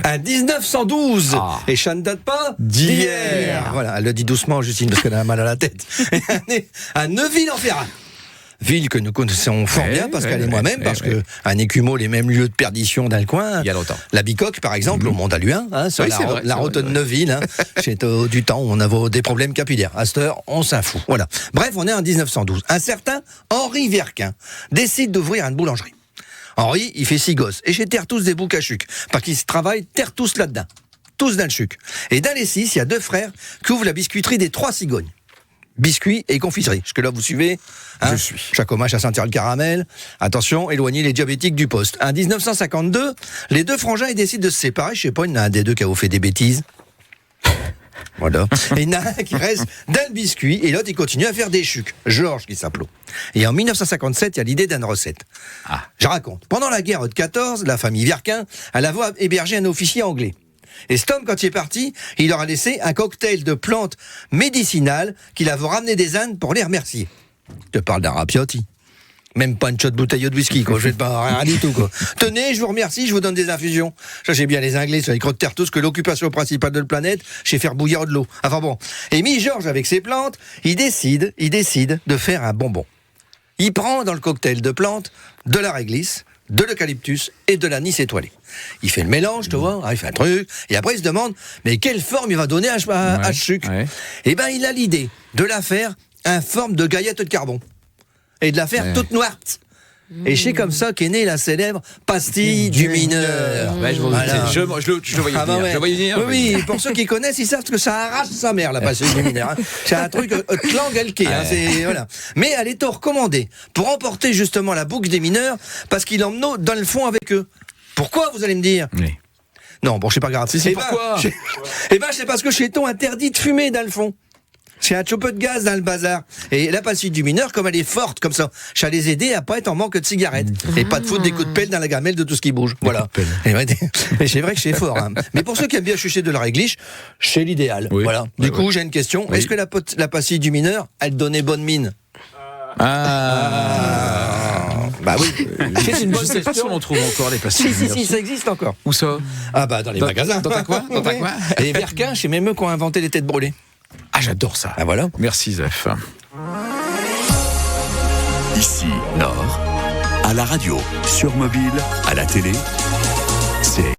À 1912. Et ça ne date pas d'hier. Voilà, elle le dit doucement, Justine, parce qu'elle a mal à la tête. À Neuville-en-Ferraille. Ville que nous connaissons fort bien, parce qu'elle est moi-même, parce que un écumeau, les mêmes lieux de perdition dans le coin. Il y a longtemps. La Bicoque, par exemple, au Mont-d'Aluin, sur la route de Neuville, c'est du temps où on avait des problèmes capillaires. À cette heure, on s'en fout. Voilà. Bref, on est en 1912. Un certain Henri Verquin décide d'ouvrir une boulangerie. Henri, il fait 6 gosses. Et chez Terre tous des boucs à chuc. Parce qu'ils travaillent Terre tous là-dedans. Tous dans le chuc. Et dans les 6, il y a 2 frères qui ouvrent la biscuiterie des 3 cigognes. Biscuits et confiserie. Jusque-là, vous suivez, Je suis. Chaque hommage à sentir le caramel. Attention, éloignez les diabétiques du poste. En 1952, les 2 frangins ils décident de se séparer. Je sais pas, il y en a un des 2 qui a fait des bêtises. Voilà. Et il y en a un qui reste dans le biscuit et l'autre il continue à faire des chucs. Georges qui s'appelait. Et en 1957, il y a l'idée d'une recette. Je raconte. Pendant la guerre de 14, la famille Verquin, elle avait hébergé un officier anglais. Et cet homme, quand il est parti, il leur a laissé un cocktail de plantes médicinales qu'il avait ramené des Indes pour les remercier. Je te parle d'un rapiotti. Même pas une shot de bouteille de whisky, quoi. Je vais pas rien du tout, quoi. Tenez, je vous remercie, je vous donne des infusions. Ça, j'ai bien les Anglais, sur les crottes de terre tous, que l'occupation principale de la planète, c'est faire bouillir de l'eau. Enfin bon. Et Georges, avec ses plantes, il décide de faire un bonbon. Il prend dans le cocktail de plantes de la réglisse, de l'eucalyptus et de l'anis étoilé. Il fait le mélange, tu vois, il fait un truc, et après il se demande, mais quelle forme il va donner à ce sucre ? Eh ben, il a l'idée de la faire en forme de gaillette de carbone. Et de la faire toute noire. Et c'est comme ça qu'est née la célèbre pastille du mineur. Ouais, je le voyais venir. Je le voyais venir. Oui, pour ceux qui connaissent, ils savent que ça arrache sa mère, la pastille du mineur. C'est un truc clangalqué. Voilà. Mais elle est recommandée pour emporter justement la boucle des mineurs, parce qu'il emmenait dans le fond avec eux. Pourquoi, vous allez me dire ? Non, bon, c'est pas grave. C'est pourquoi ? C'est parce que chez Ton interdit de fumer dans le fond. C'est un peu de gaz dans le bazar. Et la pastille du mineur, comme elle est forte comme ça, ça les aider à pas être en manque de cigarettes. Et pas de foutre des coups de pelle dans la gamelle de tout ce qui bouge. Voilà. Mais c'est vrai que c'est fort. Mais pour ceux qui aiment bien chucher de la réglisse, c'est l'idéal. Voilà. Du coup, j'ai une question. Est-ce que la pastille du mineur, elle donnait bonne mine ? Bah oui. C'est une bonne question. Je sais pas si on en trouve encore les pastilles. Si, ça existe encore. Où ça ? Ah bah dans les magasins. Dans ta quoi ? Et les Verquin, c'est même eux qui ont inventé les têtes brûlées. Ah, j'adore ça. Ah voilà. Merci, Zef. Ici, Nord, à la radio, sur mobile, à la télé,